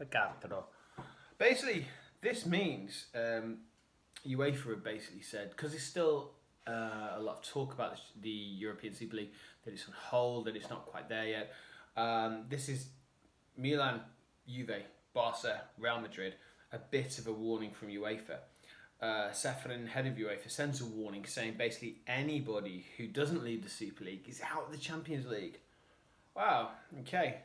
Peccato. Basically, this means UEFA have basically said, because there's still a lot of talk about the European Super League, that it's on hold, that it's not quite there yet. This is Milan, Juve, Barca, Real Madrid, a bit of a warning from UEFA. Ceferin, head of UEFA, sends a warning saying basically anybody who doesn't lead the Super League is out of the Champions League. Wow, okay.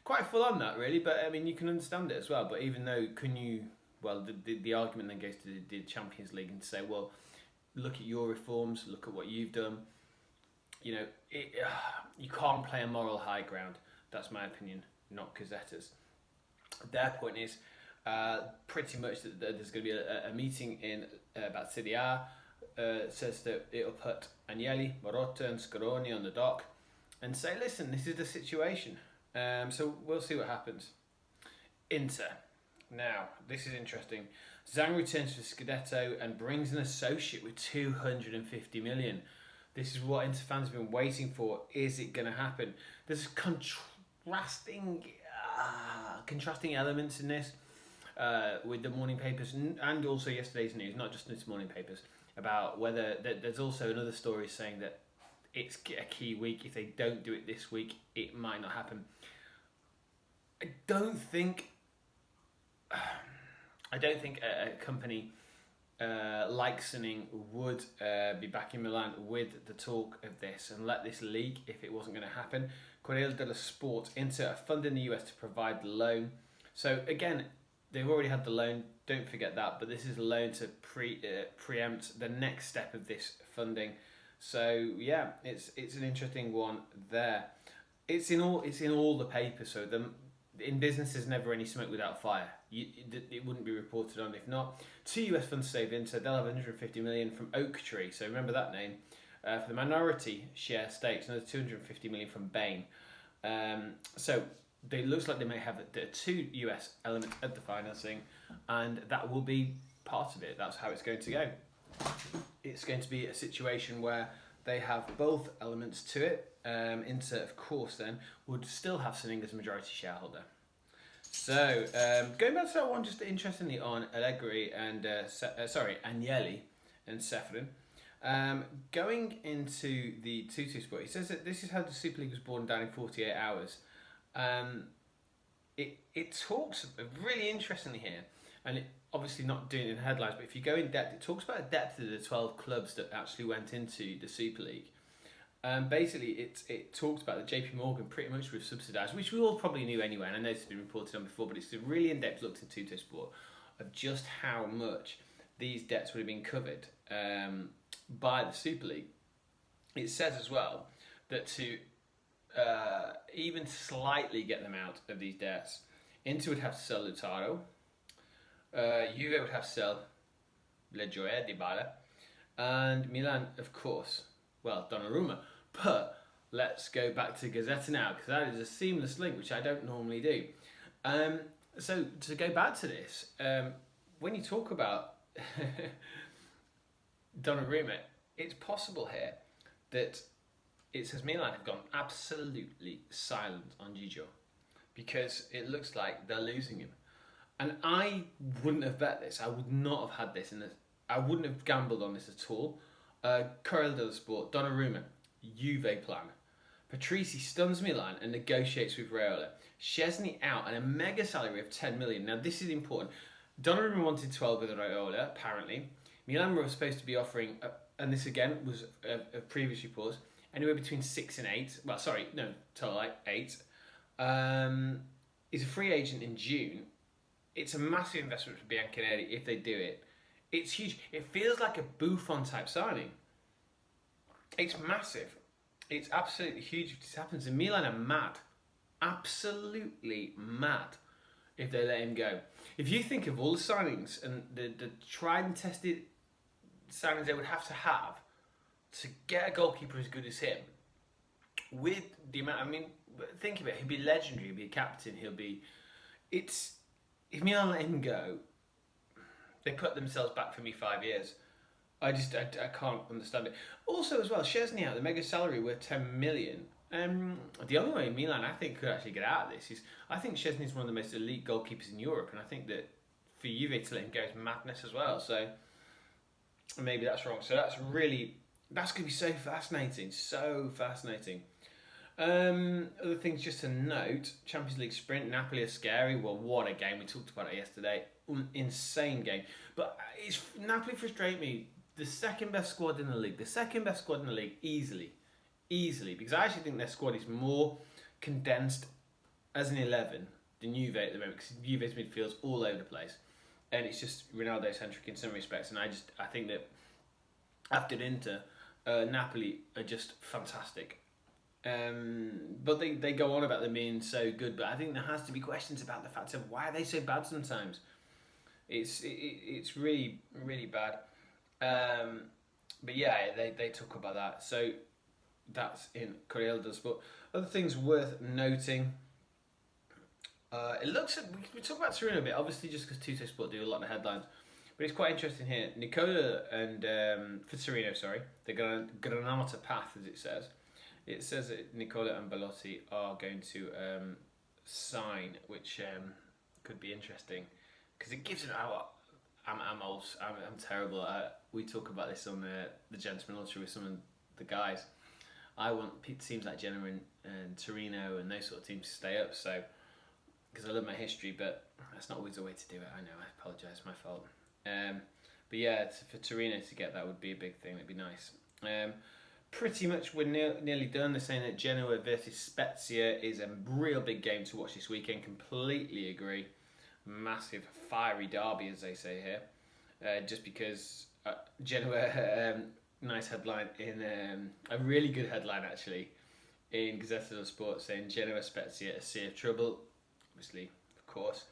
Quite full on that, really, but I mean, you can understand it as well. But even though, can you, well, the argument then goes to the Champions League and say, well, look at your reforms, look at what you've done. You know, you can't play a moral high ground. That's my opinion, not Gazetta's. Their point is pretty much that there's going to be a meeting in about Serie A. Says that it'll put Agnelli, Marotta, and Scaroni on the dock and say, listen, this is the situation. So we'll see what happens. Inter. Now, this is interesting. Zhang returns for Scudetto and brings an associate with 250 million. This is what Inter fans have been waiting for. Is it going to happen? There's contrasting elements in this with the morning papers and also yesterday's news, not just this morning papers, about whether there's also another story saying that it's a key week. If they don't do it this week, it might not happen. I don't think a company like Suning would be back in Milan with the talk of this and let this leak if it wasn't going to happen. Corriere dello Sport, Inter are funding the US to provide the loan. So again, they've already had the loan, don't forget that, but this is a loan to preempt the next step of this funding. So yeah, it's an interesting one there. It's in all the papers. So in business, there's never any smoke without fire. It wouldn't be reported on if not. 2 US funds save Inter. They'll have 150 million from Oaktree. So remember that name. For the minority share stakes, another 250 million from Bain. So it looks like they may have the 2 US elements of the financing, and that will be part of it. That's how it's going to go. It's going to be a situation where they have both elements to it. Inter, of course, then would still have Suning as a majority shareholder. So going back to that one, just interestingly on Allegri and Agnelli and Ceferin. Going into the Tutu Sport, he says that this is how the Super League was born down in 48 hours. It talks really interestingly here, and obviously not doing it in headlines, but if you go in depth, it talks about the depth of the 12 clubs that actually went into the Super League. Basically, it talks about that JP Morgan pretty much was subsidised, which we all probably knew anyway, and I know it's been reported on before, but it's a really in-depth look into Tutu Sport of just how much these debts would have been covered by the Super League. It says as well that to even slightly get them out of these debts, Inter would have to sell Lautaro, Juve would have to sell Le Gioia, Dybala, and Milan, of course, well, Donnarumma. But let's go back to Gazzetta now, because that is a seamless link, which I don't normally do. So to go back to this, when you talk about Donnarumma, it's possible here that it says Milan have gone absolutely silent on Gigio, because it looks like they're losing him. And I wouldn't have bet this. I would not have had this in this. I wouldn't have gambled on this at all. Corriere dello Sport, Donnarumma, Juve plan. Patrici stuns Milan and negotiates with Raiola. Szczesny out and a mega salary of 10 million. Now this is important. Donnarumma wanted 12 with Raiola, apparently. Milan were supposed to be offering, and this again was a previous reports, anywhere between 6 and 8. Well, sorry, no, tell like 8. He's a free agent in June. It's a massive investment for Bianconeri if they do it. It's huge. It feels like a Buffon type signing. It's massive. It's absolutely huge if this happens. And Milan are mad. Absolutely mad if they let him go. If you think of all the signings and the tried and tested signings they would have to get a goalkeeper as good as him, with the amount, I mean, think of it, he'll be legendary, he'll be a captain, if Milan let him go, they put themselves back for me 5 years. I can't understand it. Also as well, Szczesny out, the mega salary worth 10 million. The only way Milan, I think, could actually get out of this is I think Szczesny is one of the most elite goalkeepers in Europe, and I think that for Juve to let him go is madness as well. So maybe that's wrong. So that's going to be so fascinating, so fascinating. Other things just to note: Champions League sprint, Napoli are scary. Well, what a game! We talked about it yesterday. Insane game. But Napoli frustrate me. The second best squad in the league. Easily, because I actually think their squad is more condensed as an 11 than Juve at the moment. Because Juve's midfield's all over the place, and it's just Ronaldo centric in some respects. And I think that after Inter, Napoli are just fantastic. But they go on about them being so good, but I think there has to be questions about the fact of why are they so bad sometimes. It's really, really bad. But yeah, they talk about that. So that's in Corriere dello Sport. Other things worth noting. It looks at, we talk about Torino a bit, obviously just because Tuttosport do a lot of headlines. But it's quite interesting here. Nicola and for Torino, sorry, the Granata path, as it says. It says that Nicola and Belotti are going to sign, which could be interesting because it gives it out. I'm terrible. We talk about this on the Gentleman Ultra with some of the guys. I want teams like Genoa and Torino and those sort of teams to stay up. So because I love my history, but that's not always the way to do it. I know. I apologise. My fault. But yeah, for Torino to get that would be a big thing. It'd be nice. Pretty much we're nearly done. They're saying that Genoa versus Spezia is a real big game to watch this weekend. Completely agree. Massive fiery derby, as they say here. Just because Genoa, nice headline in a really good headline actually in Gazzetta dello Sport saying Genoa Spezia a sea of trouble. Obviously, of course,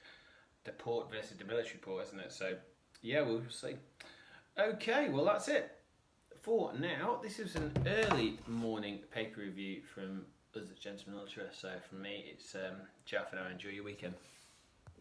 the port versus the military port, isn't it? So yeah, we'll see. Okay, well that's it. For now, this is an early morning paper review from us at Gentleman Ultra. So from me, it's ciao for now. Enjoy your weekend.